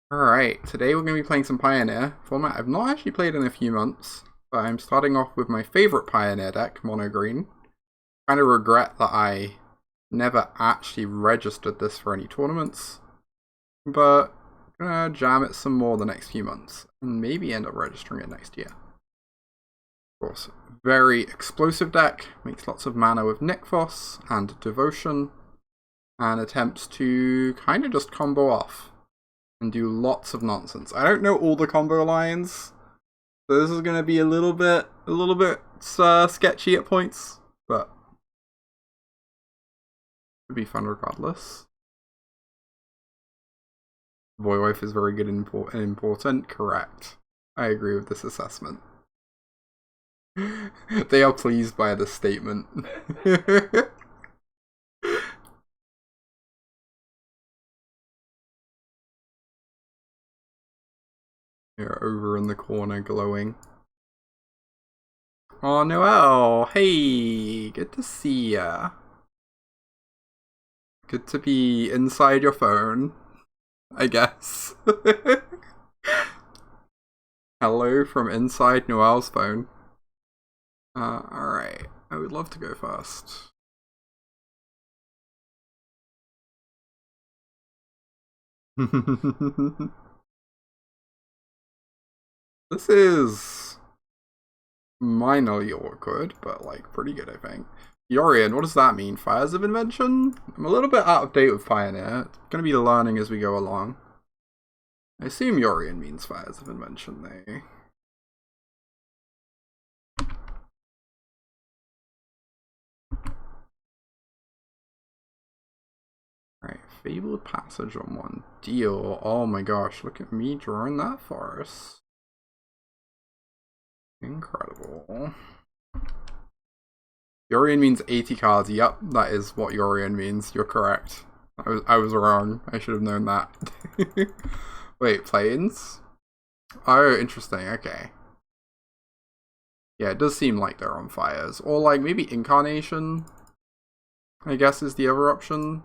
Alright, today we're going to be playing some Pioneer, format I've not actually played in a few months, but I'm starting off with my favourite Pioneer deck, Mono Green. Kind of regret that I never actually registered this for any tournaments, but I'm going to jam it some more the next few months, and maybe end up registering it next year. Of course, very explosive deck, makes lots of mana with Nykthos and Devotion, and attempts to kind of just combo off and do lots of nonsense. I don't know all the combo lines, so this is going to be a little bit sketchy at points, but it'll be fun regardless. Voiwife is very good and important. Correct. I agree with this assessment. They are pleased by this statement. You're over in the corner glowing. Oh, Noelle! Hey! Good to see ya. Good to be inside your phone, I guess. Hello from inside Noelle's phone. Alright. I would love to go first. This is minorly awkward, but like pretty good, I think. Yorion, what does that mean? Fires of Invention? I'm a little bit out of date with Pioneer. It's gonna be learning as we go along. I assume Yorion means Fires of Invention, though. Alright, Fabled Passage on one. Deal. Oh my gosh, look at me drawing that for us. Incredible. Yorion means 80 cards. Yep, that is what Yorion means. You're correct. I was wrong. I should have known that. Wait, planes? Oh, interesting. Okay. Yeah, it does seem like they're on fires. Or like maybe Incarnation, I guess, is the other option.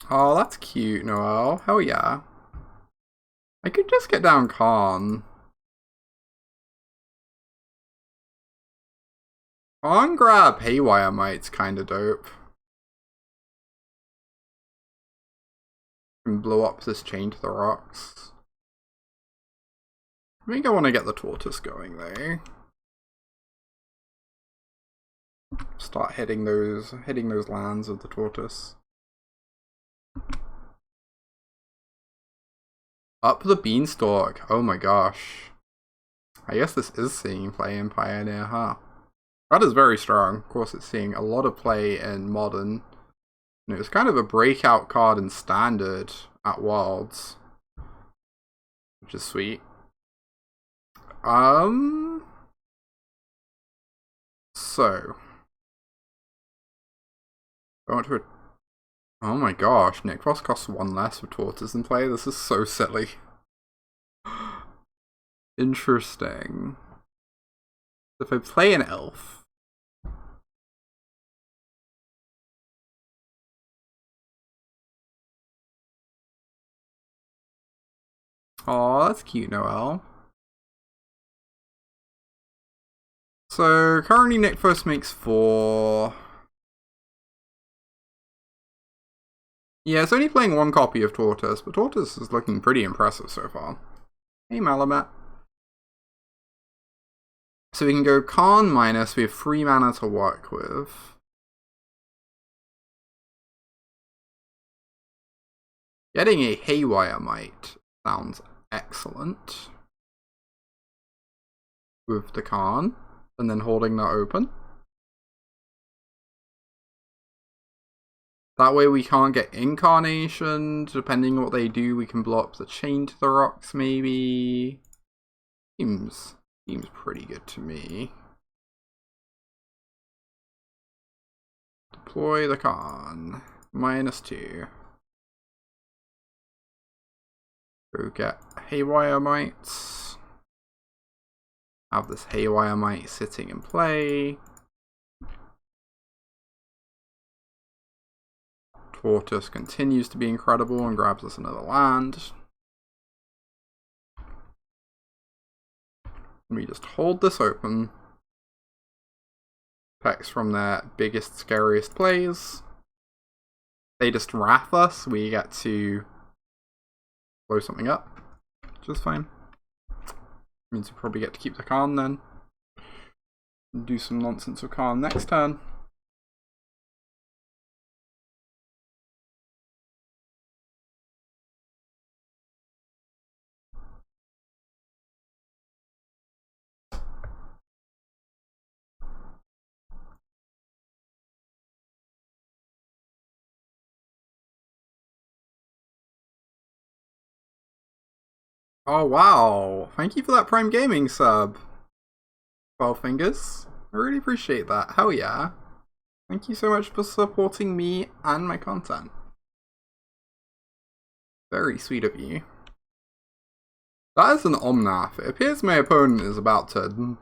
Oh, that's cute, Noelle. Hell yeah. I could just get down Karn. Karn grab Haywire Might's kinda dope. And blow up this chain to the rocks. I think I want to get the tortoise going though. Start hitting those lands of the tortoise. Up the beanstalk. Oh my gosh. I guess this is seeing play in Pioneer, huh? That is very strong. Of course, it's seeing a lot of play in Modern. And it was kind of a breakout card in Standard at Worlds, which is sweet. So I want to. Oh my gosh, Nykthos costs one less with tortoise in play. This is so silly. Interesting. If I play an elf. Aw, that's cute, Noelle. So currently Nykthos makes 4. Yeah, it's only playing one copy of Tortoise, but Tortoise is looking pretty impressive so far. Hey, Malamet. So we can go Karn minus, we have 3 mana to work with. Getting a Haywire Might sounds excellent. With the Karn, and then holding that open. That way we can't get Incarnation. Depending on what they do, we can blow up the chain to the rocks, maybe. Seems pretty good to me. Deploy the Karn. -2. Go get Haywire Mites. Have this Haywire Mite sitting in play. Tortoise continues to be incredible and grabs us another land. We just hold this open. Picks from their biggest, scariest plays. They just wrath us. We get to blow something up, which is fine. Means we probably get to keep the Khan then. And do some nonsense with Khan next turn. Oh wow, thank you for that Prime Gaming sub. 12 fingers. I really appreciate that. Hell yeah. Thank you so much for supporting me and my content. Very sweet of you. That is an Omnath. It appears my opponent is about to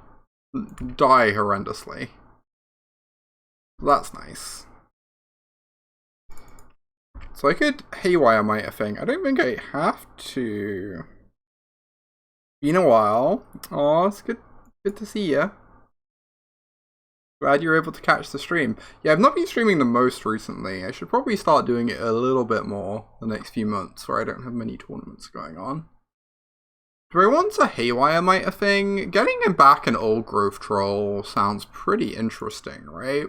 die horrendously. That's nice. So I could Haywire Might a thing. I don't think I have to. Been a while. Oh, it's good to see ya. Glad you were able to catch the stream. Yeah, I've not been streaming the most recently. I should probably start doing it a little bit more the next few months where I don't have many tournaments going on. Do I want a Haywire Might a thing? Getting him back an Old Growth Troll sounds pretty interesting, right?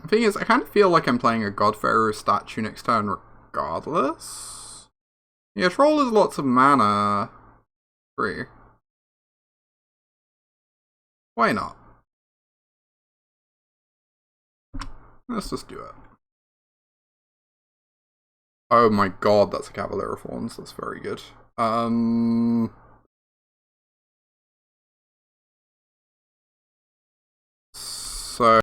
The thing is, I kind of feel like I'm playing a God Pharaoh statue next turn regardless. Yeah, Troll is lots of mana. Free. Why not? Let's just do it. Oh my god, that's a Cavalier of Thorns. That's very good. So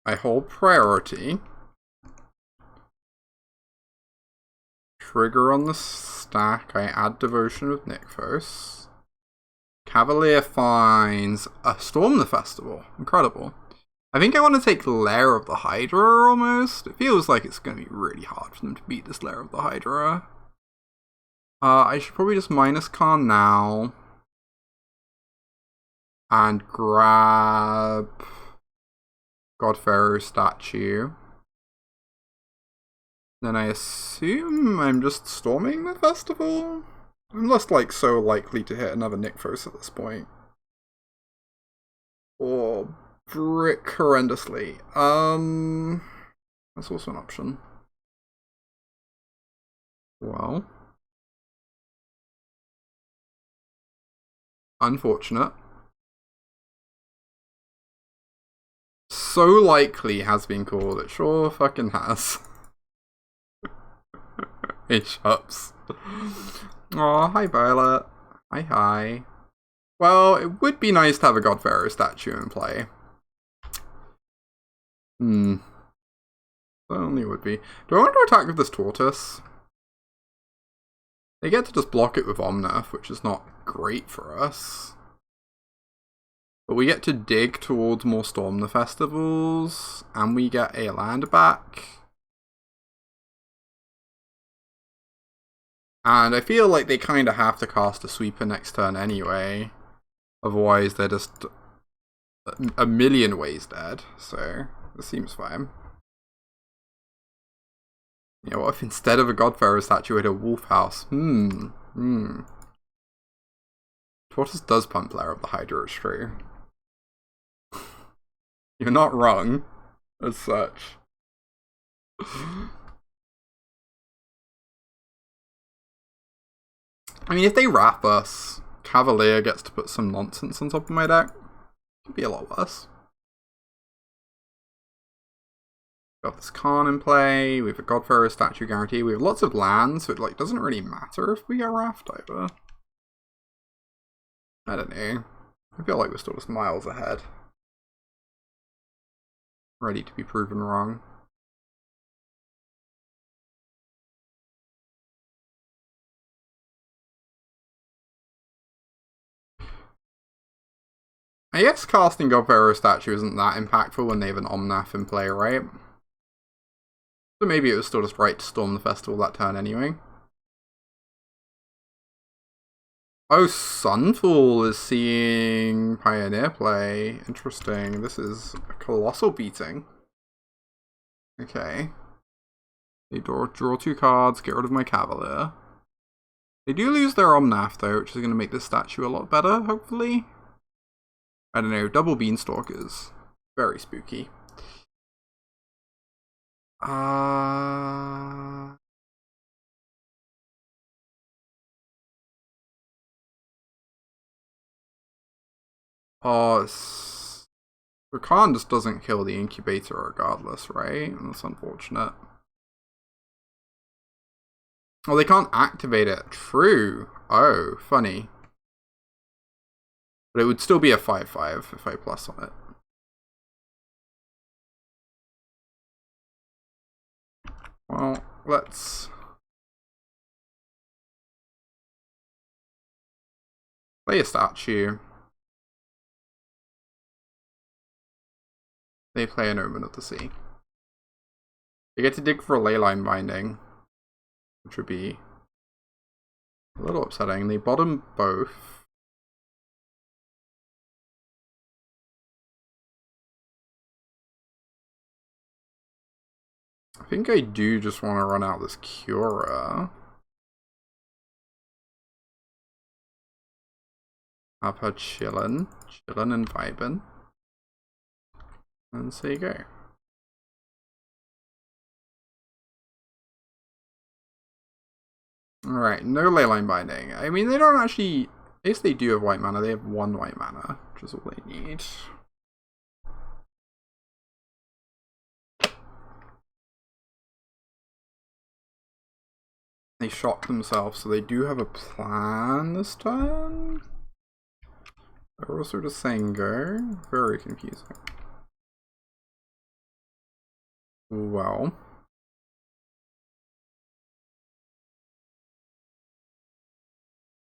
I hold priority. Trigger on the stack. I add Devotion with Nykthos. Cavalier finds a Storm the Festival. Incredible. I think I want to take Lair of the Hydra almost. It feels like it's going to be really hard for them to beat this Lair of the Hydra. I should probably just minus Khan now. And grab God Pharaoh statue. Then I assume I'm just storming the festival? I'm less so likely to hit another Nykthos at this point. Or brick horrendously. That's also an option. Well. Unfortunate. So likely has been called. It sure fucking has. It shops. Aw, hi Violet. Hi. Well, it would be nice to have a God Pharaoh statue in play. Certainly would be. Do I want to attack with this Tortoise? They get to just block it with Omnath, which is not great for us. But we get to dig towards more Storm the Festivals, and we get a land back. And I feel like they kind of have to cast a Sweeper next turn anyway. Otherwise, they're just a million ways dead. So, this seems fine. You know what if instead of a God Pharaoh statue, we had a Wolf House? Tortoise does pump Lair of the Hydra, it's true. You're not wrong, as such. I mean, if they wrap us, Cavalier gets to put some nonsense on top of my deck. It could be a lot worse. Got this Khan in play, we have a God Pharaoh statue guarantee, we have lots of lands, so it doesn't really matter if we get Raft either. I don't know. I feel like we're still just miles ahead. Ready to be proven wrong. I guess casting God Pharaoh statue isn't that impactful when they have an Omnath in play, right? So maybe it was still just right to storm the festival that turn anyway. Oh, Sunfall is seeing Pioneer play. Interesting. This is a colossal beating. Okay. They draw 2 cards, get rid of my Cavalier. They do lose their Omnath though, which is going to make this statue a lot better, hopefully. I don't know, double Beanstalk is very spooky. Oh, the Khan just doesn't kill the Incubator regardless, right? That's unfortunate. Oh, they can't activate it. True. Oh, funny. But it would still be a 5/5 if I plus on it. Well, let's play a statue. They play an Omen of the Sea. They get to dig for a Leyline Binding, which would be a little upsetting. They bottom both. I think I do just want to run out this Cura. Have her chillin' and vibin'. And so you go. Alright, no Leyline Binding. I mean, they don't actually... I guess they do have white mana. They have 1 white mana, which is all they need. They shock themselves, so they do have a plan this turn. They're also just saying go. Very confusing. Well.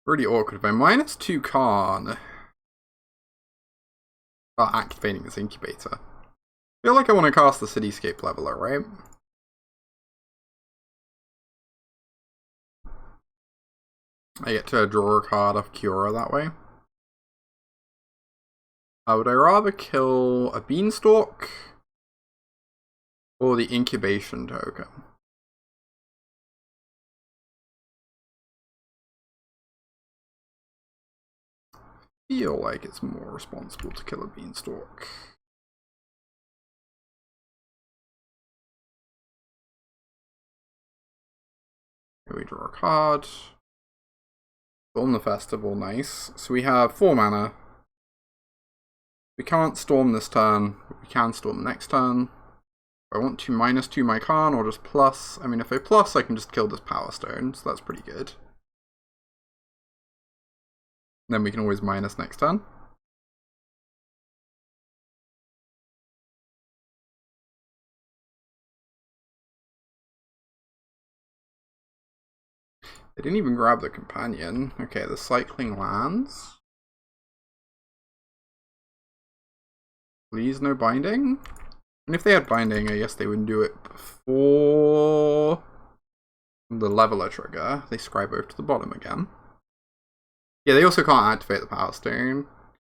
Pretty awkward. By -2 Khan. About activating this Incubator. I feel like I want to cast the Cityscape Leveler, right? I get to draw a card off Cura that way. Would I rather kill a Beanstalk or the Incubation token? I feel like it's more responsible to kill a Beanstalk. Here we draw a card. Storm the Festival, nice. So we have 4 mana. We can't storm this turn, but we can storm next turn. If I want to -2 my Khan or just plus. I mean, if I plus, I can just kill this Power Stone, so that's pretty good. Then we can always minus next turn. They didn't even grab the companion. Okay, the cycling lands. Please, no binding. And if they had binding, I guess they would do it before the leveler trigger. They scribe over to the bottom again. Yeah, they also can't activate the Power Stone.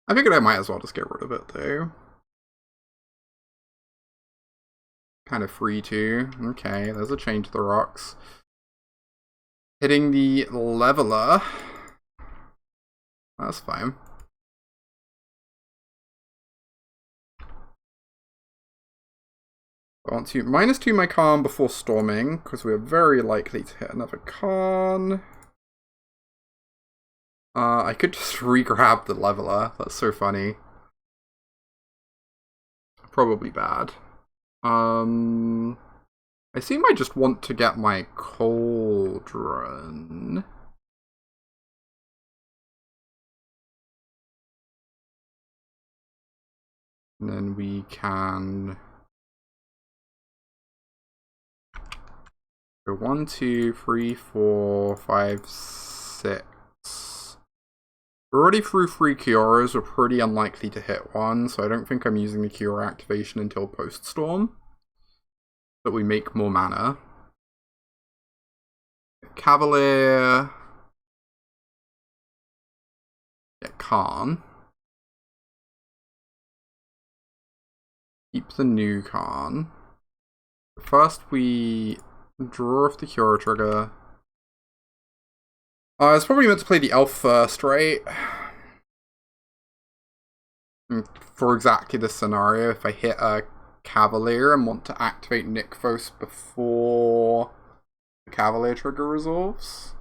I figured I might as well just get rid of it, though. Kind of free to. Okay, there's a chain to the rocks. Hitting the leveler. That's fine. I want to -2 my Khan before storming, because we're very likely to hit another Khan. I could just re-grab the leveler. That's so funny. Probably bad. I seem I just want to get my Cauldron. And then we can go 1, 2, 3, 4, 5, 6. We're already through 3 Kyoras, we're pretty unlikely to hit one, so I don't think I'm using the Kyora activation until post-storm. But we make more mana. Cavalier. Get Khan. Keep the new Khan. First we draw off the Kyora trigger. I was probably meant to play the elf first, right? For exactly this scenario, if I hit a Cavalier and want to activate Nykthos before the Cavalier trigger resolves.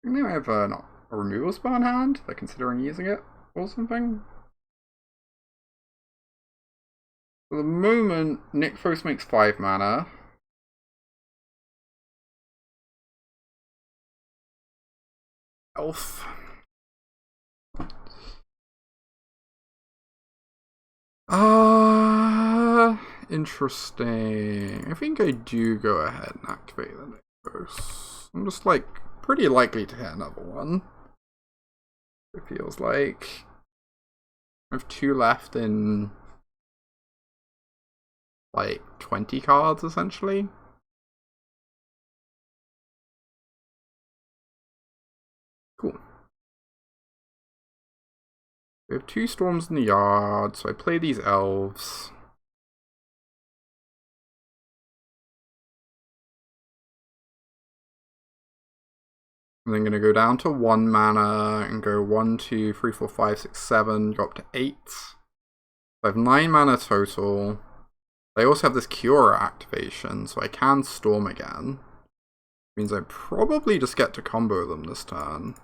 Now I have a removal spell in hand. They're considering using it or something. For the moment, Nykthos makes 5 mana. Elf. Interesting. I think I do go ahead and activate the Nykthos. I'm just like pretty likely to hit another one. It feels like I have 2 left in like 20 cards essentially. Cool. We have 2 storms in the yard, so I play these elves. I'm then going to go down to 1 mana and go 1, 2, 3, 4, 5, 6, 7, go up to 8. I have 9 mana total. I also have this Kyora activation, so I can storm again. Means I probably just get to combo them this turn.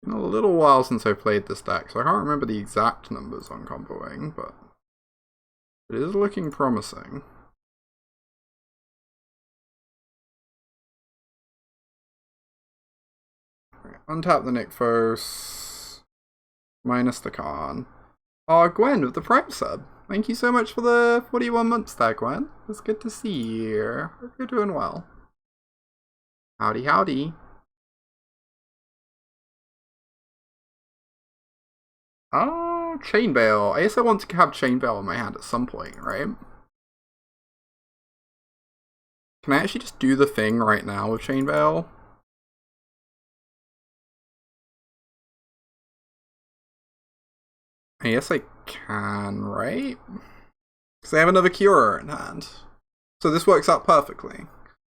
Been a little while since I played this deck, so I can't remember the exact numbers on comboing, but it is looking promising. Right, untap the Nykthos. Minus the Khan. Oh, Gwen with the Prime sub. Thank you so much for the 41 months there, Gwen. It's good to see you. Hope you're doing well. Howdy, howdy. Oh, Chainveil. I guess I want to have Chainveil in my hand at some point, right? Can I actually just do the thing right now with Chainveil? I guess I can, right? Because I have another Kyora in hand. So this works out perfectly.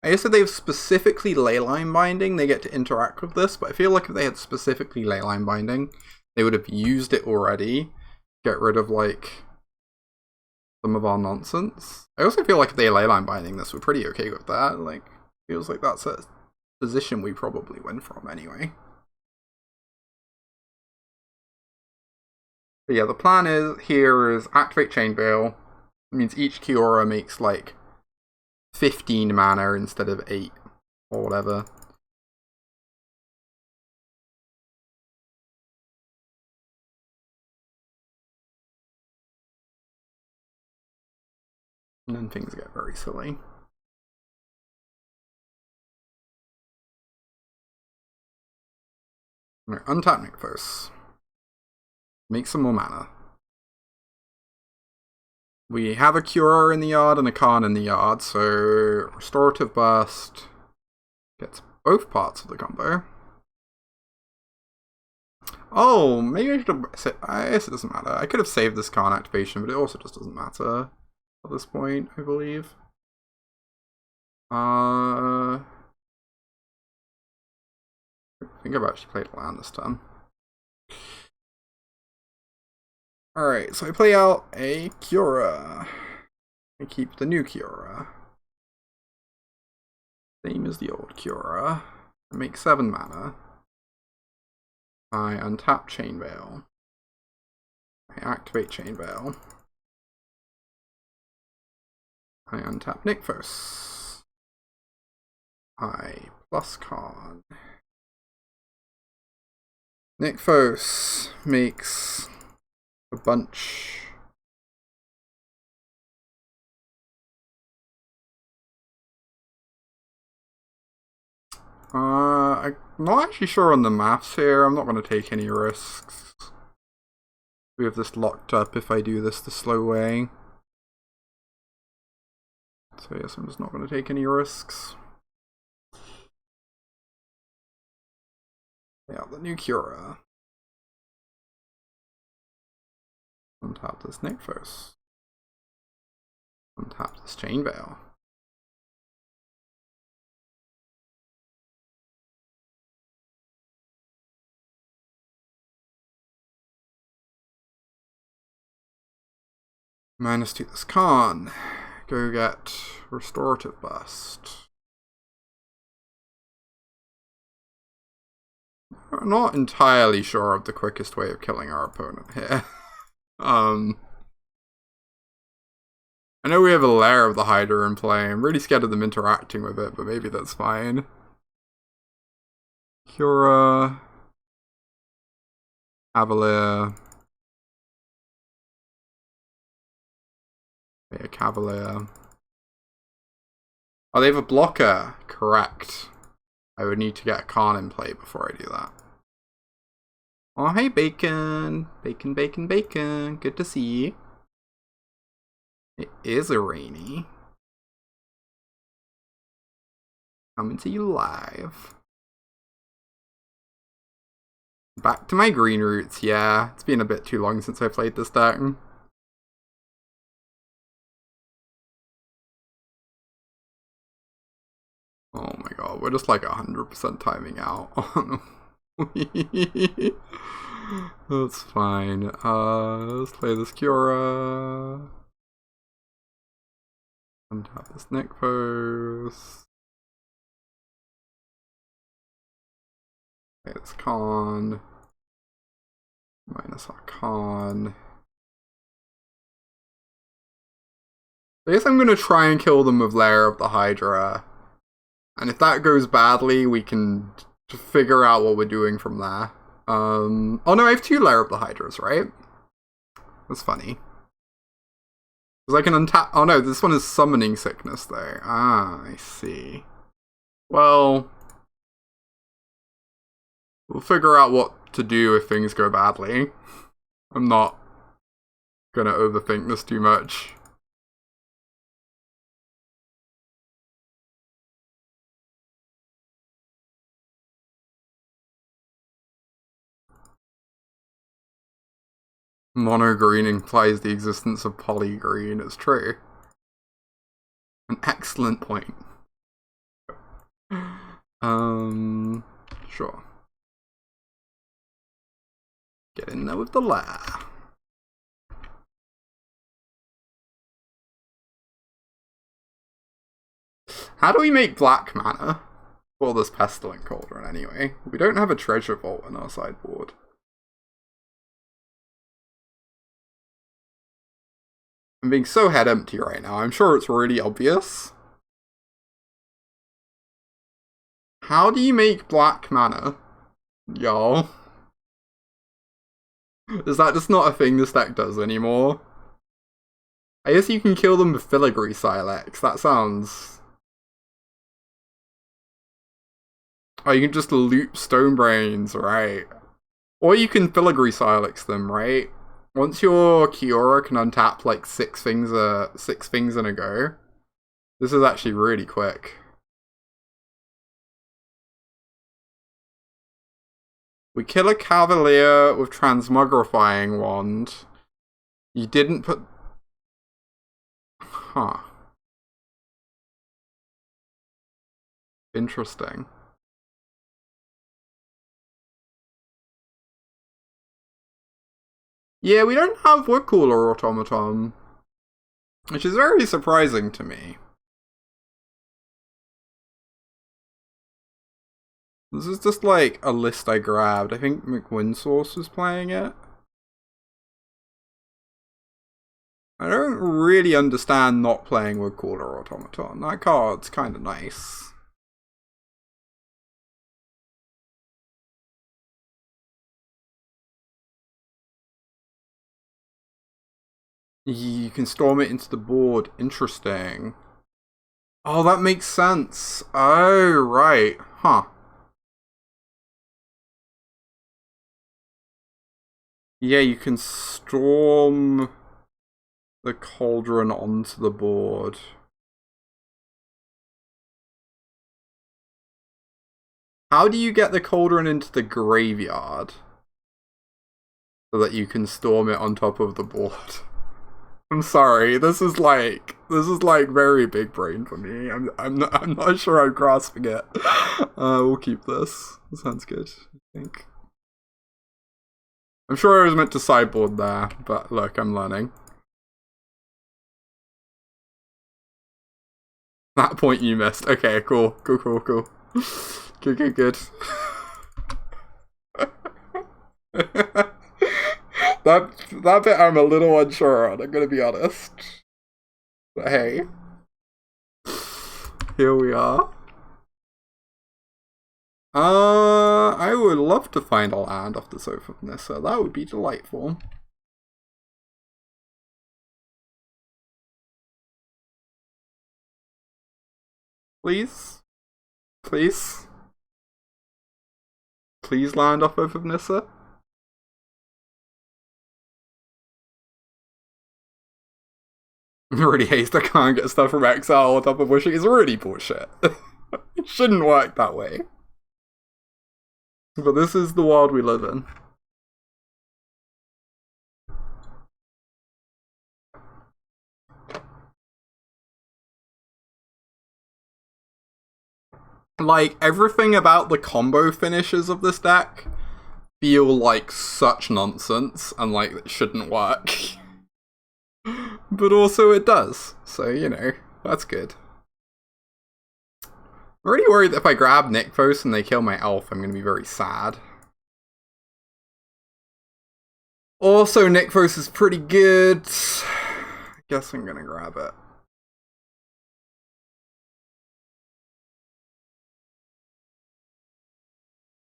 I guess if they've specifically Leyline Binding, they get to interact with this, but I feel like if they had specifically Leyline Binding, they would have used it already. Get rid of, like, some of our nonsense. I also feel like if they Leyline Binding this, we're pretty okay with that. Like, feels like that's a position we probably win from anyway. But yeah, the plan is activate Chainveil. It means each Kyora makes like 15 mana instead of 8 or whatever. And then things get very silly. Right, untap Nykthos. Make some more mana. We have a Kyora in the yard and a Khan in the yard, so Restorative Burst gets both parts of the combo. Oh, maybe I should have... I guess it doesn't matter. I could have saved this Khan activation, but it also just doesn't matter at this point, I believe. I think I've actually played a land this time. Alright, so I play out a Kyora. I keep the new Kyora. Same as the old Kyora. I make 7 mana. I untap Chainveil. I activate Chainveil. I untap Nykthos. I plus Khan. Nykthos makes a bunch. I'm not actually sure on the maths here. I'm not going to take any risks. We have this locked up if I do this the slow way. So yes, I'm just not going to take any risks. Yeah, the new Cura. Untap this Nykthos. Untap this Chain Veil. -2 this Khan. Go get Restorative Burst. I'm not entirely sure of the quickest way of killing our opponent here. I know we have a Lair of the Hydra in play. I'm really scared of them interacting with it, but maybe that's fine. Cura. Cavalier. Yeah, Cavalier. Oh, they have a blocker. Correct. I would need to get a Khan in play before I do that. Oh, hey, Bacon. Bacon, bacon, bacon. Good to see you. It is a rainy. Coming to you live. Back to my green roots, yeah. It's been a bit too long since I played this deck. Oh my god, we're just like 100% timing out. That's fine. Let's play this Cura. Untap this Nykthos. Play this Khan. Minus our Khan. I guess I'm gonna try and kill them with Lair of the Hydra. And if that goes badly, we can figure out what we're doing from there. Oh no, I have 2 Lair of the Hydras, right? That's funny. Because I can untap. Oh no, this one is Summoning Sickness though. Ah, I see. Well, we'll figure out what to do if things go badly. I'm not gonna overthink this too much. Mono green implies the existence of poly green. It's true. An excellent point. Sure. Get in there with the Lair. How do we make black mana for this Pestilent Cauldron anyway? We don't have a Treasure Vault in our sideboard. I'm being so head empty right now. I'm sure it's really obvious. How do you make black mana? Y'all. Is that just not a thing this deck does anymore? I guess you can kill them with Filigree Silex. That sounds... Oh, you can just loop Stonebrains, right? Or you can Filigree Silex them, right? Once your Kiora can untap like 6 things in a go, this is actually really quick. We kill a Cavalier with Transmogrifying Wand. You didn't put... Huh. Interesting. Yeah, we don't have Woodcooler Automaton, which is very surprising to me. This is just like a list I grabbed. I think McWinsource was playing it. I don't really understand not playing Woodcooler Automaton. That card's kind of nice. You can storm it into the board. Interesting. Oh, that makes sense. Oh, right. Huh. Yeah, you can storm the cauldron onto the board. How do you get the cauldron into the graveyard so that you can storm it on top of the board? I'm sorry, this is like very big brain for me. I'm not sure I'm grasping it. We'll keep this. That sounds good, I think. I'm sure I was meant to sideboard there, but look, I'm learning. That point you missed. Okay, cool. Good. That bit I'm a little unsure on, I'm gonna be honest. But hey. Here we are. I would love to find a land off the Oath of Nissa. That would be delightful. Please? Please? Please land off Oath of Nissa? Really hates I can't get stuff from exile on top of wishing is really bullshit. It shouldn't work that way. But this is the world we live in. Like, everything about the combo finishes of this deck feel like such nonsense and like it shouldn't work. But also it does, so you know, that's good. I'm already worried that if I grab Nykthos and they kill my elf, I'm gonna be very sad. Also, Nykthos is pretty good. I guess I'm gonna grab it.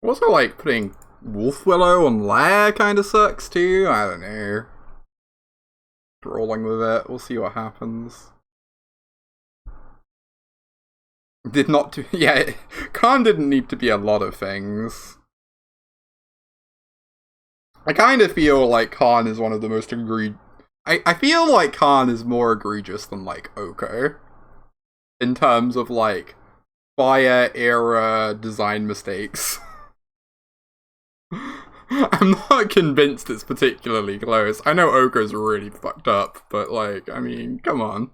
Also, like, putting Wolfwillow on Lair kind of sucks too. I don't know. Rolling with it, we'll see what happens. Did not do. Yeah, Karn didn't need to be a lot of things. I kind of feel like Karn is one of the most egregious. I feel like Karn is more egregious than, like, Oko. In terms of, like, Fire era design mistakes. I'm not convinced it's particularly close. I know Oko's really fucked up, but, like, I mean, come on.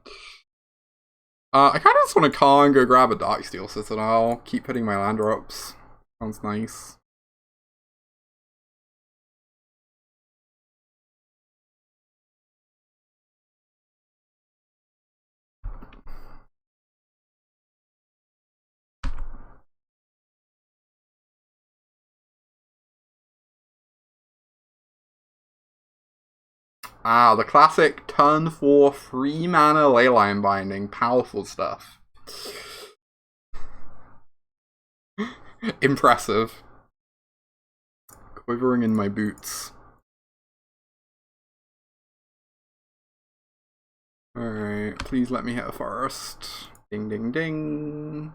I kind of just want to call and go grab a Darksteel Citadel. Keep hitting my land drops. Sounds nice. Ah, the classic turn 4 free mana Leyline Binding. Powerful stuff. Impressive. Quivering in my boots. Alright, please let me hit a forest. Ding ding ding.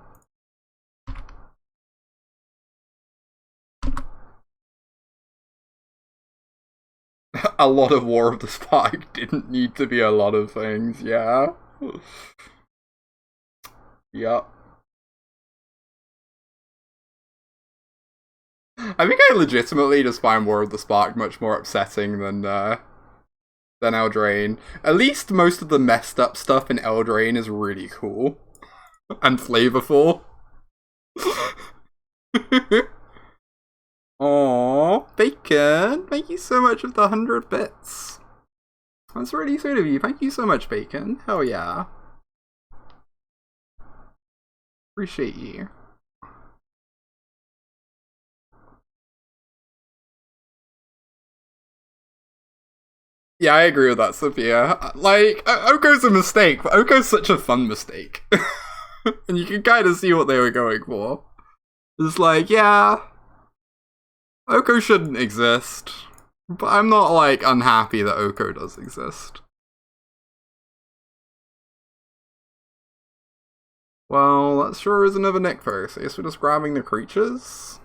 A lot of War of the Spark didn't need to be a lot of things, yeah. Yep. I think I legitimately just find War of the Spark much more upsetting than Eldraine. At least most of the messed up stuff in Eldraine is really cool. And flavorful. Aww, Bacon, thank you so much for the 100 bits. That's really sweet of you. Thank you so much, Bacon. Hell yeah. Appreciate you. Yeah, I agree with that, Sophia. Like, Oko's a mistake, but Oko's such a fun mistake. And you can kind of see what they were going for. It's like, yeah, Oko shouldn't exist, but I'm not, like, unhappy that Oko does exist. Well, that sure is another Nykthos. I guess we're just grabbing the creatures.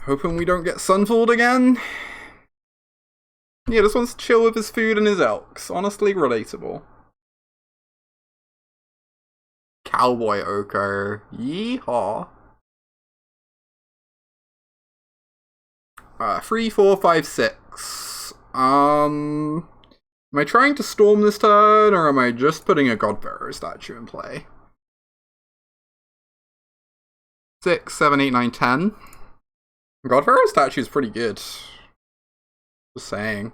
Hoping we don't get Sunfalled again. Yeah, just wants to chill with his food and his elks. Honestly, relatable. Cowboy Oko. Yeehaw. 3, 4, 5, 6. Am I trying to storm this turn, or am I just putting a Godbearer statue in play? 6, 7, 8, 9, 10. Godbearer statue is pretty good. Just saying.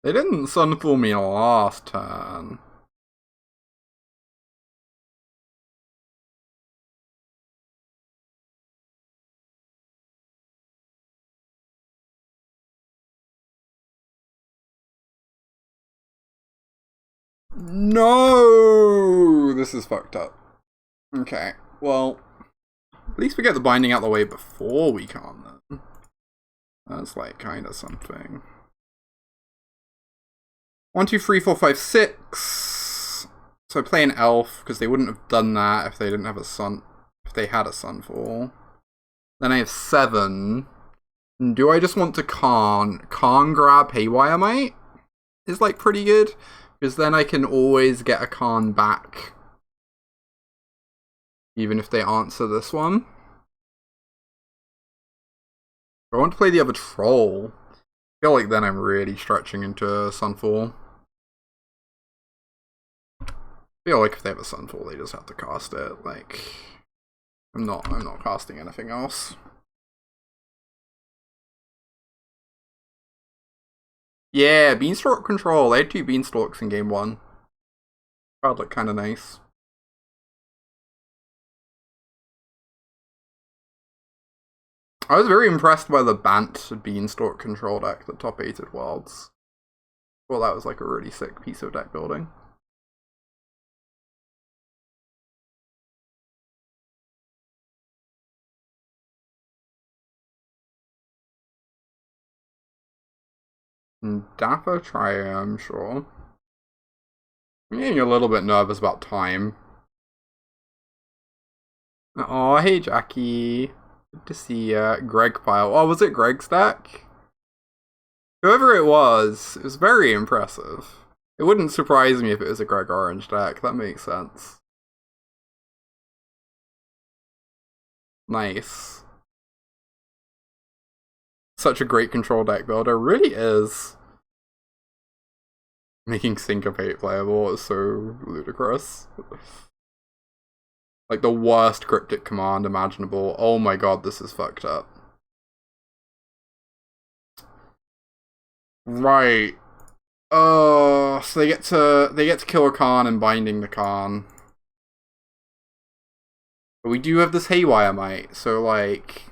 They didn't Sunfall me last turn. No! This is fucked up. Okay, well, at least we get the binding out the way before we can then. That's like kinda something. 1, 2, 3, 4, 5, 6. So I play an elf, because they wouldn't have done that if they didn't have a sun, if they had a Sunfall. Then I have 7. Do I just want to Karn grab Haywire Might? Is like pretty good, because then I can always get a Karn back. Even if they answer this one. I want to play the other Troll. I feel like then I'm really stretching into Sunfall. I feel like if they have a Sunfall, they just have to cast it. Like, I'm not casting anything else. Yeah, Beanstalk control. They had 2 Beanstalks in game 1. That looked kind of nice. I was very impressed by the Bant Beanstalk control deck that top 8'd Worlds. Well, that was like a really sick piece of deck building. Daffo Triumph, sure. I'm getting a little bit nervous about time. Oh, hey Jackie. Good to see Greg pile. Oh, was it Greg's deck? Whoever it was very impressive. It wouldn't surprise me if it was a Greg Orange deck. That makes sense. Nice. Such a great control deck builder. Really is. Making Syncopate playable is so ludicrous. Like the worst cryptic command imaginable. Oh my god, this is fucked up. Right. Oh, so they get to kill a Karn and binding the Karn. But we do have this Haywire Might, so like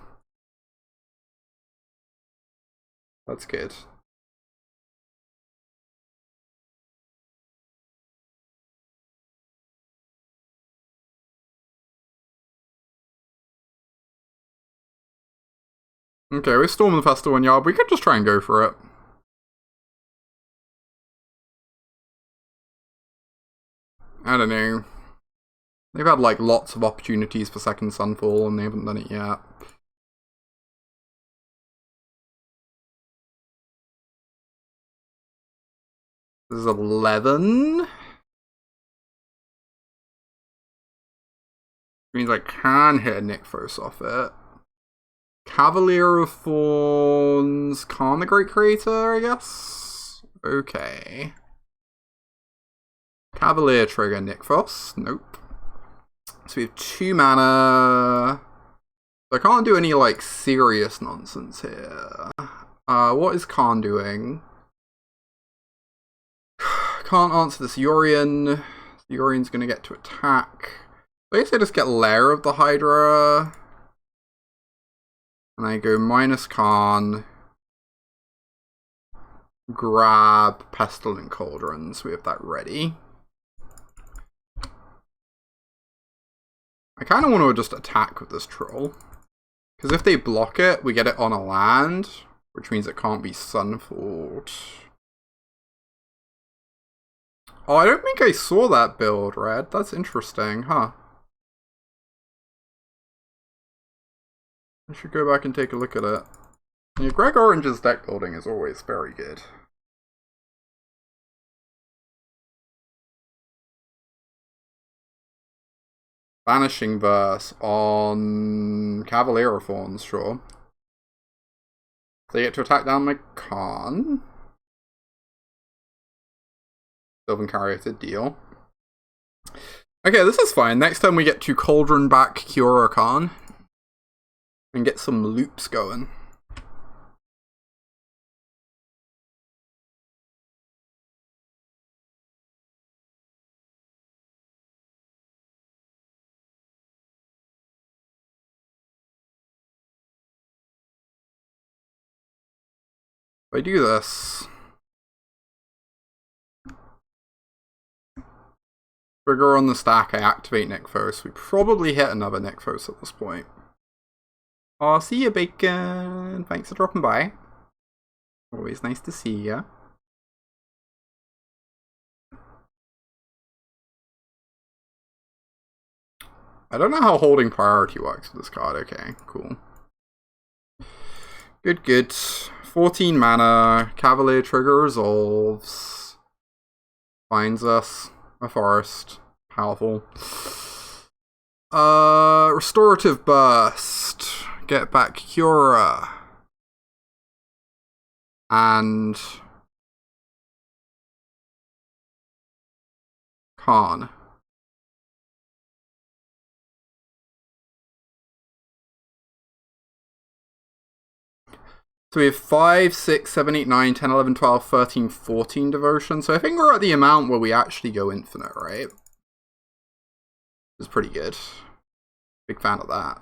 that's good. Okay, we're storming the Festival Yard. We could just try and go for it. I don't know. They've had like lots of opportunities for second Sunfall and they haven't done it yet. This is 11. Means I can hit a Nykthos off it. Cavalier of Thorns, Karn the Great Creator, I guess? Okay. Cavalier trigger Nykthos. Nope. So we have 2 mana. I can't do any, like, serious nonsense here. What is Karn doing? Can't answer this Yorion. Yorion's gonna get to attack. I guess I just get Lair of the Hydra. And I go minus Karn. Grab Pestilent Cauldron, so we have that ready. I kind of want to just attack with this Troll. Because if they block it, we get it on a land, which means it can't be Sunfalled. Oh, I don't think I saw that build, Red. That's interesting, huh? I should go back and take a look at it. Yeah, Greg Orange's deck building is always very good. Vanishing Verse on Cavalier of Thorns, sure. They get to attack down my Khan. Sylvan Caryatid deal. Okay, this is fine. Next time we get to Cauldron back Kiora Khan. And get some loops going. If I do this, trigger on the stack, I activate Nykthos. We probably hit another Nykthos at this point. Oh, see ya, Bacon. Thanks for dropping by. Always nice to see ya. I don't know how holding priority works for this card. Okay, cool. Good, good. 14 mana. Cavalier trigger resolves. Finds us a forest. Powerful. Restorative Burst. Get back Kiora. And Khan. So we have 5, 6, 7, 8, 9, 10, 11, 12, 13, 14 devotion. So I think we're at the amount where we actually go infinite, right? It's pretty good. Big fan of that.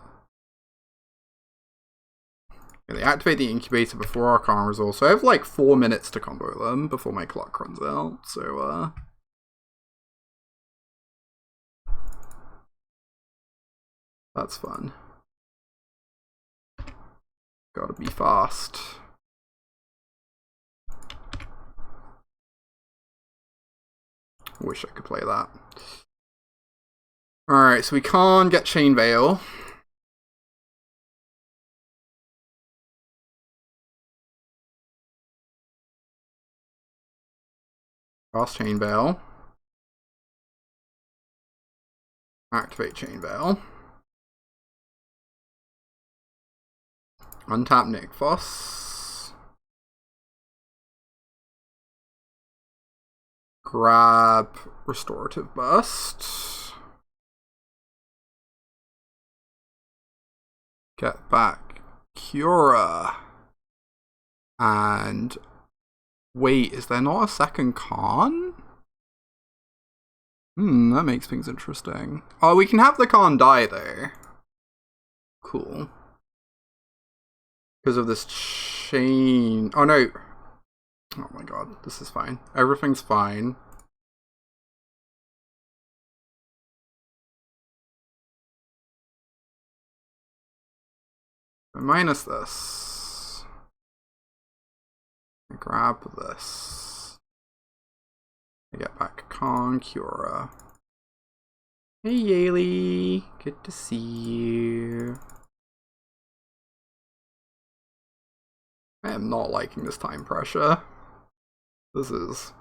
Yeah, they activate the incubator before our Khan resolve. So I have like 4 minutes to combo them before my clock runs out. So, that's fun. Gotta be fast. Wish I could play that. Alright, so we can't get Chain Veil. Cast Chain Veil. Activate Chain Veil. Untap Nykthos. Grab Restorative Burst. Get back Kiora. And wait, is there not a second Khan? That makes things interesting. Oh, we can have the Khan die there. Cool. Because of this chain. Oh no. Oh my god, this is fine. Everything's fine. Minus this. Grab this. I get back Khan, Kiora. Hey Yaylee, good to see you. I am not liking this time pressure. This is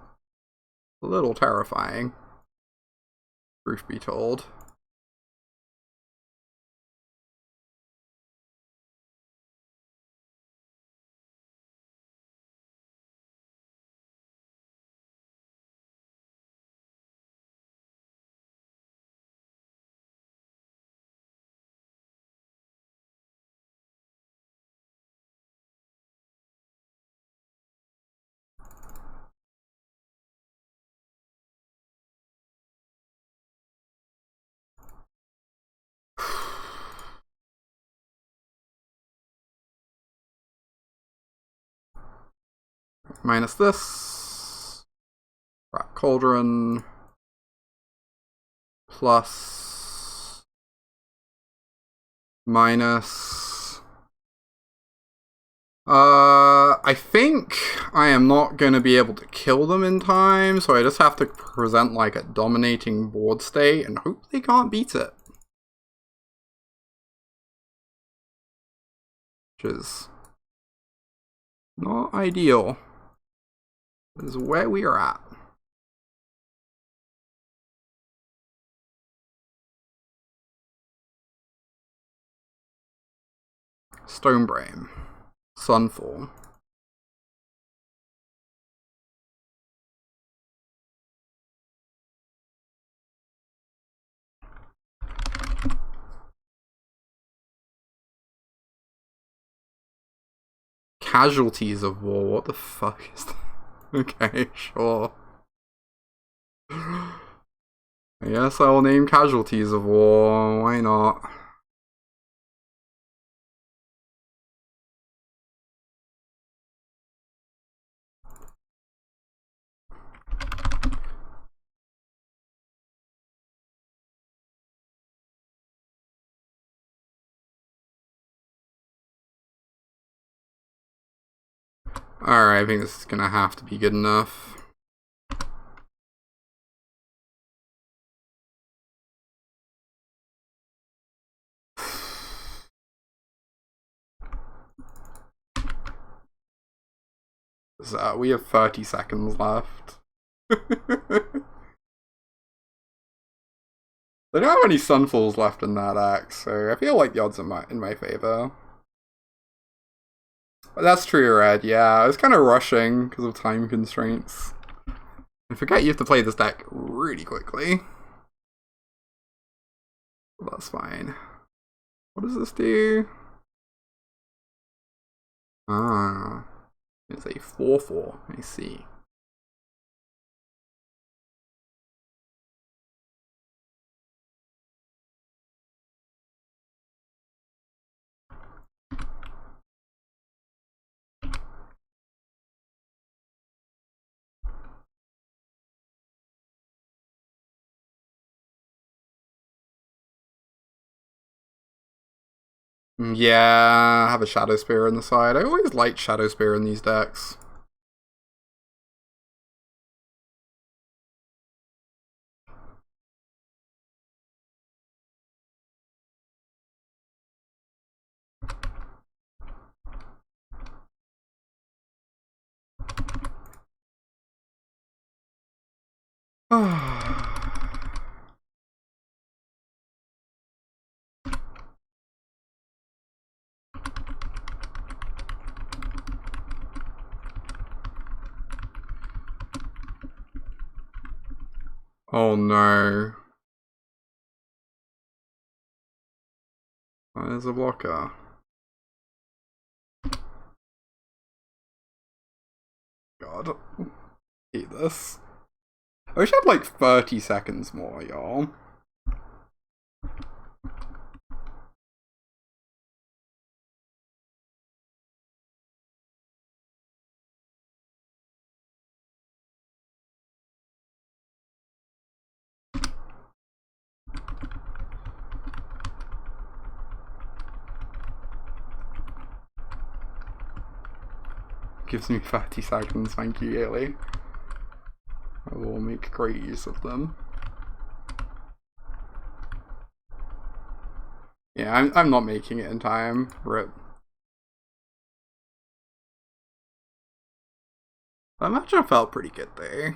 a little terrifying, truth be told. Minus this. Rat Cauldron. Plus. Minus. I think I am not going to be able to kill them in time, so I just have to present like a dominating board state and hope they can't beat it. Which is not ideal. This is where we are at. Stonebrain. Sunfall. Casualties of War, what the fuck is that? Okay, sure. I guess I'll name Casualties of War, why not? Alright, I think this is gonna have to be good enough. We have 30 seconds left. They don't have any Sunfalls left in that act, so I feel like the odds are in my favor. But that's true, Red. Yeah, I was kind of rushing because of time constraints. I forget you have to play this deck really quickly. But that's fine. What does this do? Ah, it's a 4/4. I see. Yeah, I have a Shadow Spear on the side. I always liked Shadow Spear in these decks. Oh no. Oh, there's a blocker. God. I hate this. I wish I had like 30 seconds more, y'all. Gives me 30 seconds, thank you, Ailey. I will make great use of them. Yeah, I'm not making it in time. RIP. That matchup felt pretty good though.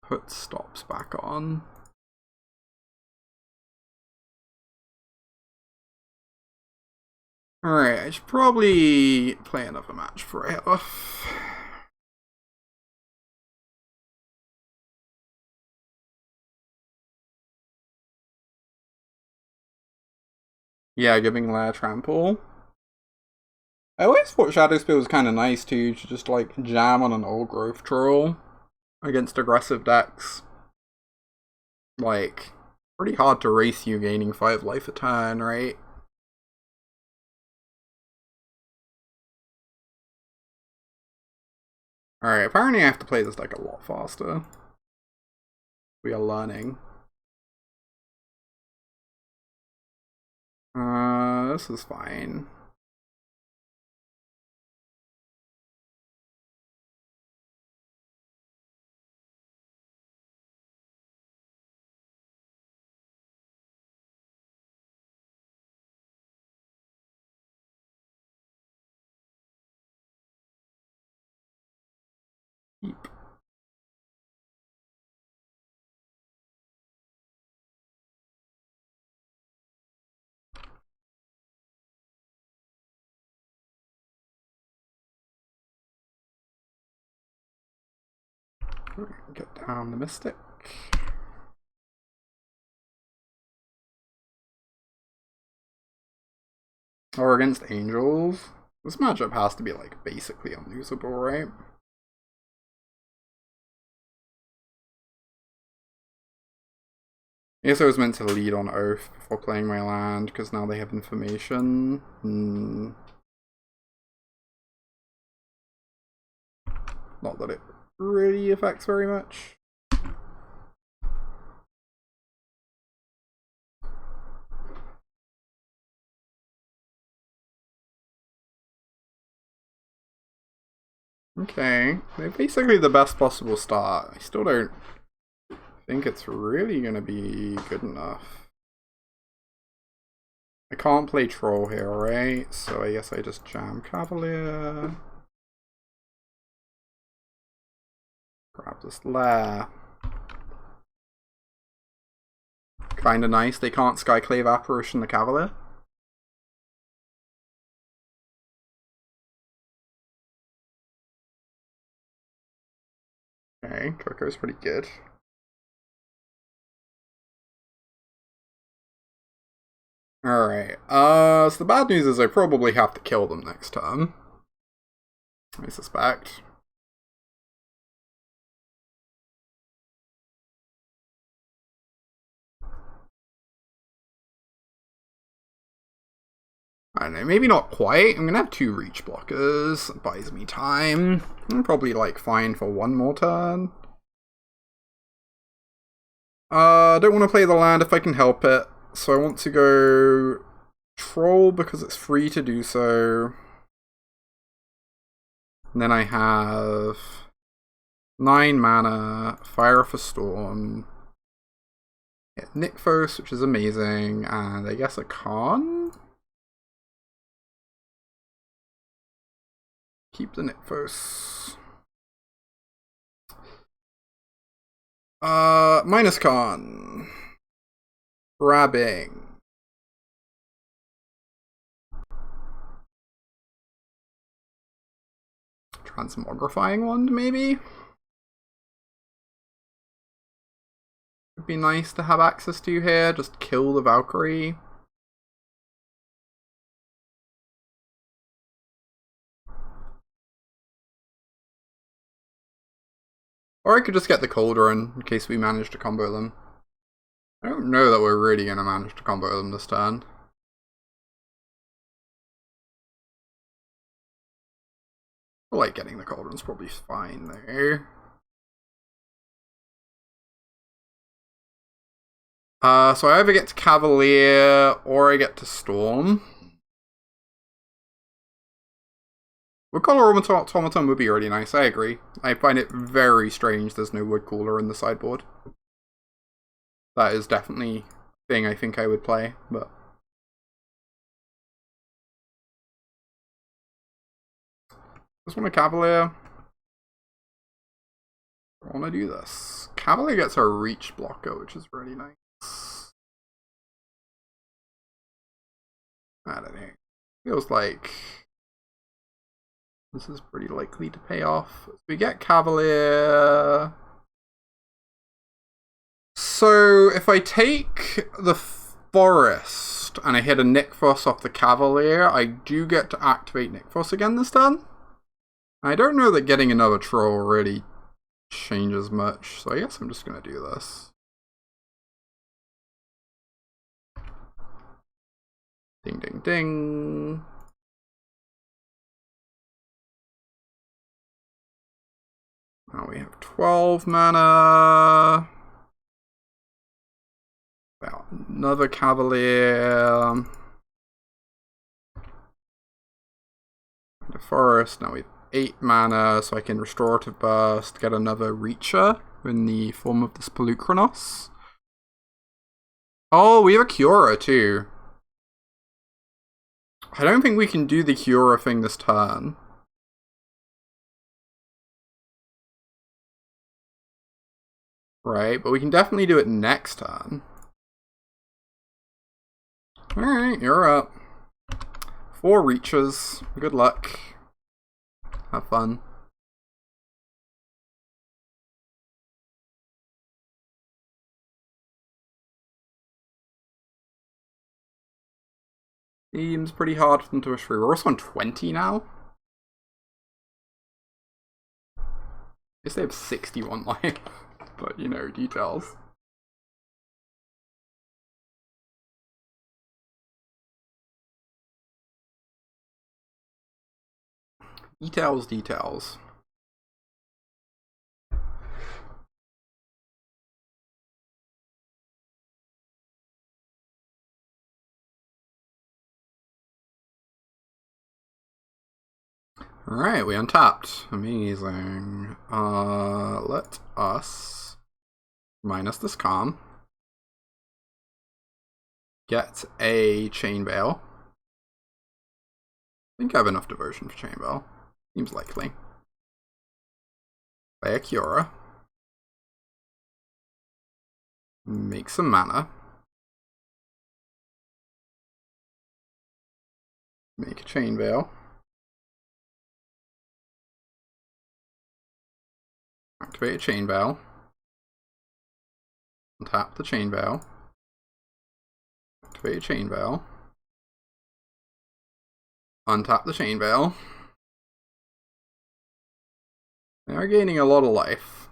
Put stops back on. Alright, I should probably play another match for a hit off. Yeah, giving Lair Trample. I always thought Shadow Spear was kind of nice too, to just like jam on an old growth troll against aggressive decks. Like, pretty hard to race you gaining 5 life a turn, right? Alright, apparently I have to play this deck a lot faster. We are learning. this is fine. Keep. Get down the Mystic. Or against Angels. This matchup has to be like basically unusable, right? I guess I was meant to lead on Oath before playing my land, because now they have information. Not that it really affects very much. Okay, they're basically the best possible start. I still don't think it's really gonna be good enough. I can't play Troll here, right? So I guess I just jam Cavalier. Grab this Lair. Kinda nice, they can't Skyclave Apparition the Cavalier. Okay, Coco's pretty good. Alright, so the bad news is I probably have to kill them next turn. I suspect. I don't know, maybe not quite. I'm gonna have 2 reach blockers. That buys me time. I'm probably like fine for 1 more turn. Don't want to play the land if I can help it. So I want to go Troll because it's free to do so. And then I have 9 mana, Fire off a Storm, Nykthos, which is amazing, and I guess a Karn? Keep the Nykthos. Minus Karn. Grabbing. Transmogrifying Wand, maybe? Would be nice to have access to here. Just kill the Valkyrie. Or I could just get the Cauldron in case we manage to combo them. I don't know that we're really going to manage to combo them this turn. I like getting the Cauldron's probably fine there. So I either get to Cavalier or I get to Storm. Wood Collar Automaton would be really nice, I agree. I find it very strange there's no Wood Cooler in the sideboard. That is definitely a thing I think I would play, but... Just want a Cavalier. I want to do this. Cavalier gets a reach blocker, which is really nice. I don't know. Feels like this is pretty likely to pay off. We get Cavalier. So if I take the Forest and I hit a Nykthos off the Cavalier, I do get to activate Nykthos again this turn. I don't know that getting another Troll really changes much, so I guess I'm just going to do this. Ding, ding, ding. Now we have 12 mana. Well, another Cavalier. The forest, now we have 8 mana, so I can Restorative Burst, get another Reacher in the form of this Pelucranos. Oh, we have a Kiora too. I don't think we can do the Kiora thing this turn. Right, but we can definitely do it next turn. Alright, you're up. 4 Reaches. Good luck. Have fun. Seems pretty hard for them to push through. We're also on 20 now. I guess they have 61 life, but you know, details. Details. Alright, we untapped. Amazing. Let us minus this calm. Get a Chain Veil. I think I have enough devotion for Chain Veil. Seems likely. Play a Kiora. Make some mana. Make a Chain Veil. Activate a Chain Veil. Untap the Chain Veil. Activate a Chain Veil. Untap the Chain Veil. They are gaining a lot of life.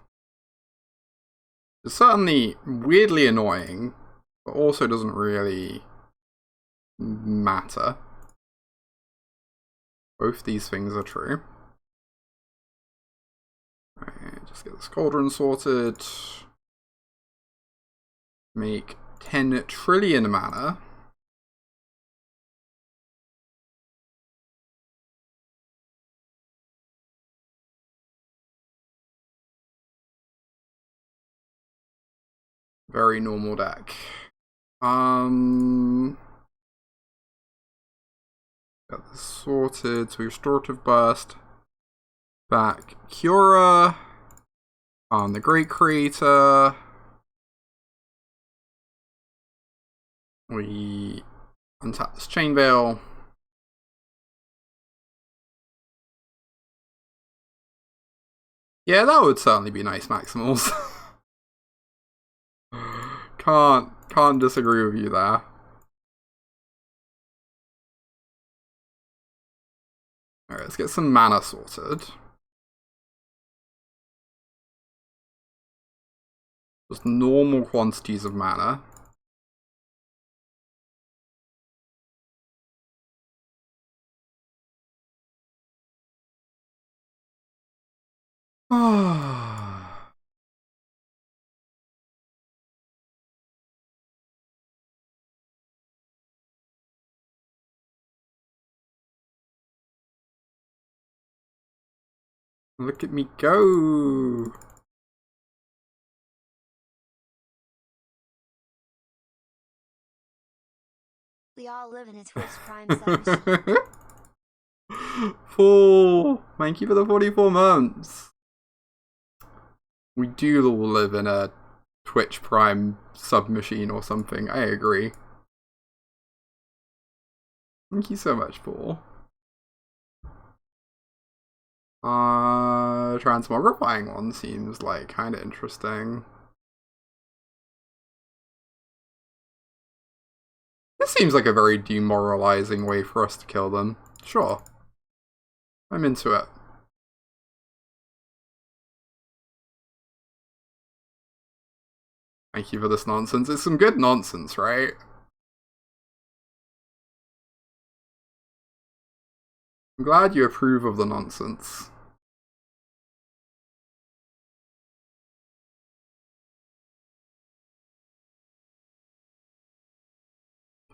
It's certainly weirdly annoying, but also doesn't really matter. Both these things are true. Alright, just get this cauldron sorted. Make 10 trillion mana. Very normal deck. Got this sorted, so Restorative Burst. Back Kiora. On the Great Creator. We untap this Chain Veil. Yeah, that would certainly be nice, Maximals. Can't disagree with you there. Alright, let's get some mana sorted. Just normal quantities of mana. Look at me go! We all live in a Twitch Prime submachine. Full! Thank you for the 44 months! We do all live in a Twitch Prime submachine or something, I agree. Thank you so much, Paul. Transmogrifying one seems like kinda interesting. This seems like a very demoralizing way for us to kill them. Sure. I'm into it. Thank you for this nonsense. It's some good nonsense, right? I'm glad you approve of the nonsense.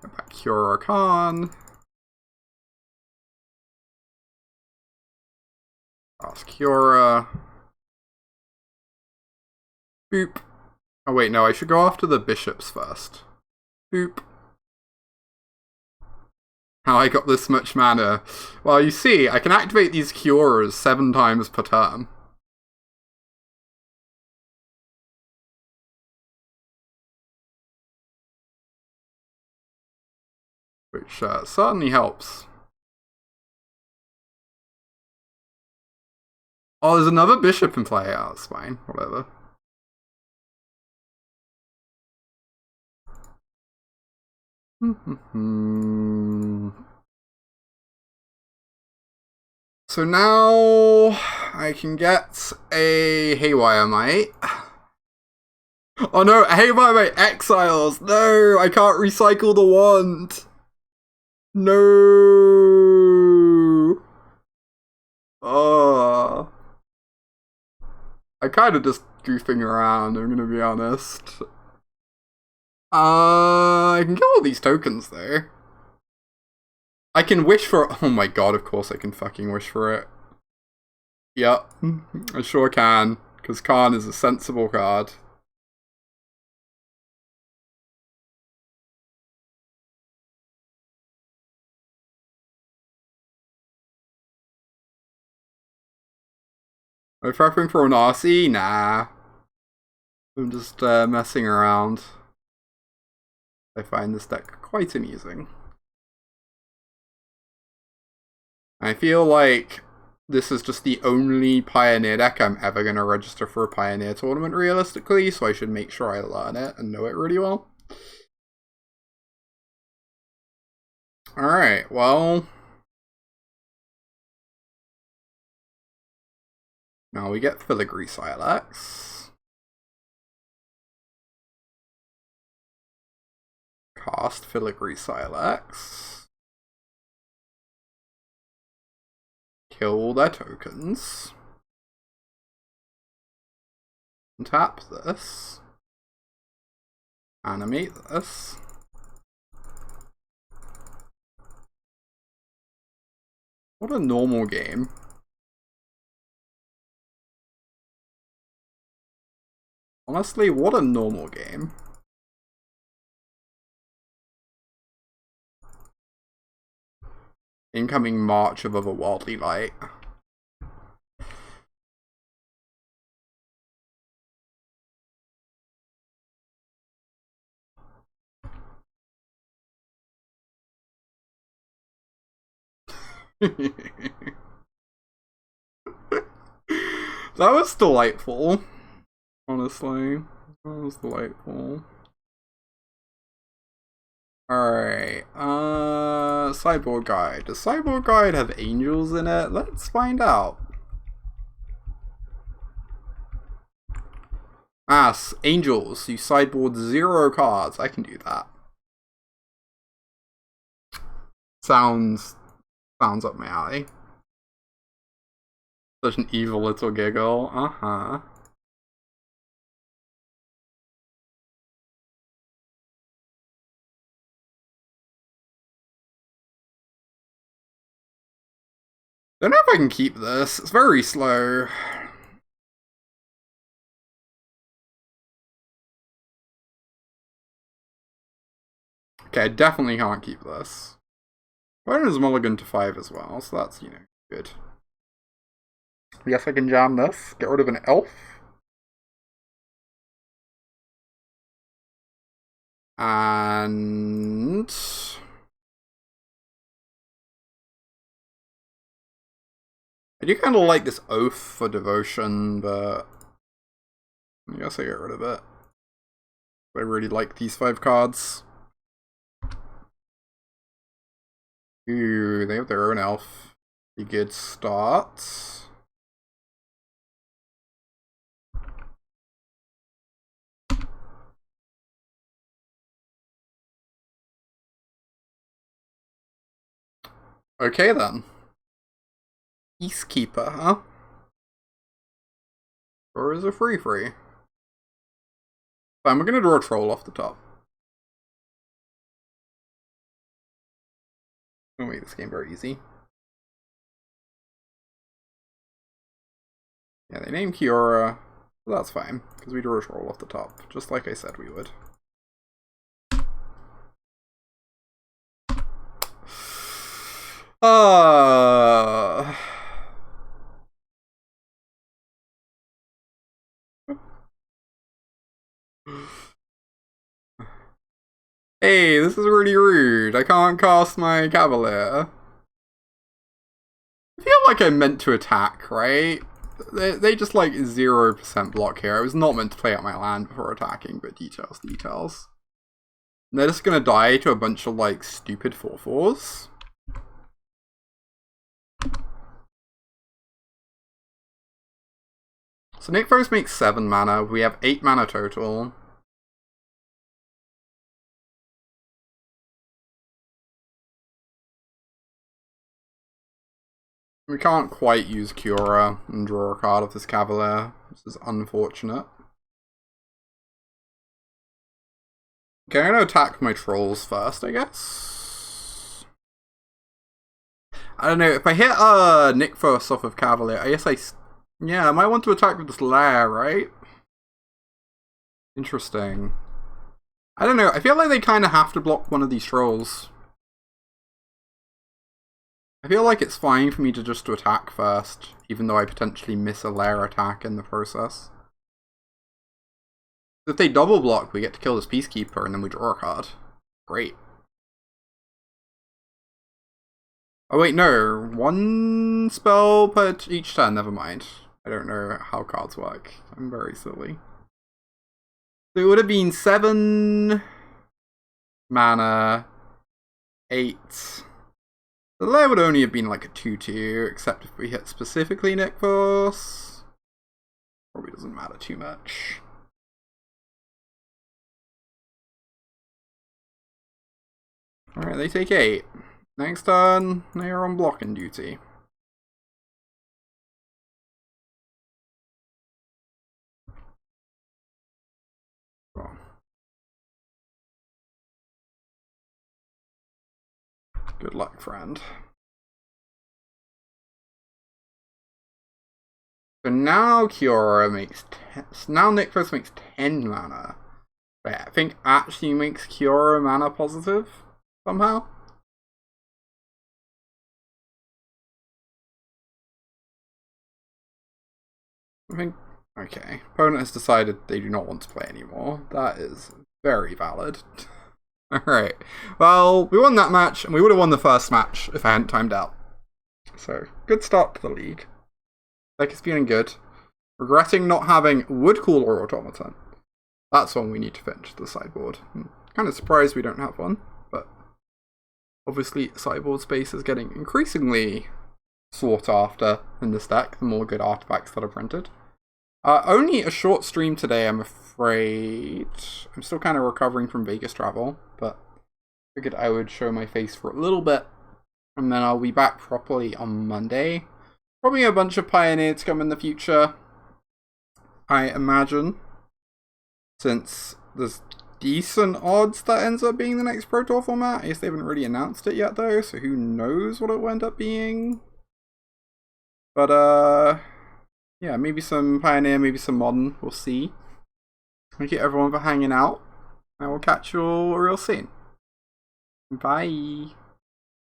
Get back Kiora Khan. Ask Kiora. Boop. Oh wait, no, I should go after the bishops first. Boop. How I got this much mana? Well, you see, I can activate these Kioras 7 times per turn. Which certainly helps. Oh, there's another bishop in play. Oh, it's fine. Whatever. So now I can get a Haywire Mite. Oh no, Haywire Mite exiles! No, I can't recycle the wand! No! Oh. I kinda just goofing around, I'm gonna be honest. I can get all these tokens though. I can wish for. Oh my god, of course I can fucking wish for it. Yep, I sure can, because Khan is a sensible card. Am I prepping for an RC? Nah. I'm just messing around. I find this deck quite amusing. I feel like this is just the only Pioneer deck I'm ever going to register for a Pioneer tournament realistically, so I should make sure I learn it and know it really well. Alright, well. Now we get Filigree Silex. Cast Filigree Silex. Kill their tokens. Tap this. Animate this. What a normal game. Honestly, what a normal game. Incoming March of Otherworldly Light. That was delightful. Honestly, that was delightful. Alright, Cyborg Guide. Does Cyborg Guide have angels in it? Let's find out. Angels. You sideboard 0 cards. I can do that. Sounds up my alley. Such an evil little giggle. Uh-huh. Don't know if I can keep this. It's very slow. Okay, I definitely can't keep this. Where is Mulligan to 5 as well, so that's, you know, good. I guess I can jam this. Get rid of an elf. And I do kind of like this Oath for Devotion, but I guess I get rid of it. I really like these 5 cards. Ooh, they have their own elf. A good start. Okay then. Peacekeeper, huh? Or is it free? Fine, we're gonna draw a troll off the top. We'll make this game very easy. Yeah, they named Kiora. Well, that's fine, because we draw a troll off the top, just like I said we would. Hey, this is really rude. I can't cast my Cavalier. I feel like I'm meant to attack, right? They just like 0% block here. I was not meant to play out my land before attacking, but details. And they're just gonna die to a bunch of like stupid 4/4s. So Nykthos makes 7 mana. We have 8 mana total. We can't quite use Kiora and draw a card of this Cavalier. This is unfortunate. Okay, I'm gonna attack my trolls first, I guess. I don't know, if I hit Nykthos off of Cavalier, I guess yeah, I might want to attack with this lair, right? Interesting. I don't know, I feel like they kind of have to block one of these trolls. I feel like it's fine for me to just to attack first, even though I potentially miss a lair attack in the process. If they double block, we get to kill this Peacekeeper and then we draw a card. Great. Oh wait, no. 1 spell per each turn, never mind. I don't know how cards work. I'm very silly. So it would have been 7 mana, 8. The lair would only have been like a 2/2, except if we hit specifically Nykthos. Probably doesn't matter too much. Alright, they take 8. Next turn, they are on blocking duty. Well. Good luck, friend. So now Kiora makes now Nykthos makes 10 mana. Wait, I think actually makes Kiora mana positive somehow. I think okay. Opponent has decided they do not want to play anymore. That is very valid. Alright. Well, we won that match, and we would have won the first match if I hadn't timed out. So, good start to the league. Like it's feeling good. Regretting not having Woodcool or Automaton. That's one we need to finish the sideboard. I'm kind of surprised we don't have one, but obviously sideboard space is getting increasingly sought after in this deck, the more good artifacts that are printed. Only a short stream today, I'm afraid. I'm still kind of recovering from Vegas travel, but figured I would show my face for a little bit, and then I'll be back properly on Monday. Probably a bunch of Pioneer to come in the future, I imagine, since there's decent odds that ends up being the next Pro Tour format. I guess they haven't really announced it yet though, so who knows what it will end up being. But yeah, maybe some Pioneer, maybe some Modern, we'll see. Thank you everyone for hanging out, and we'll catch you all real soon. Bye!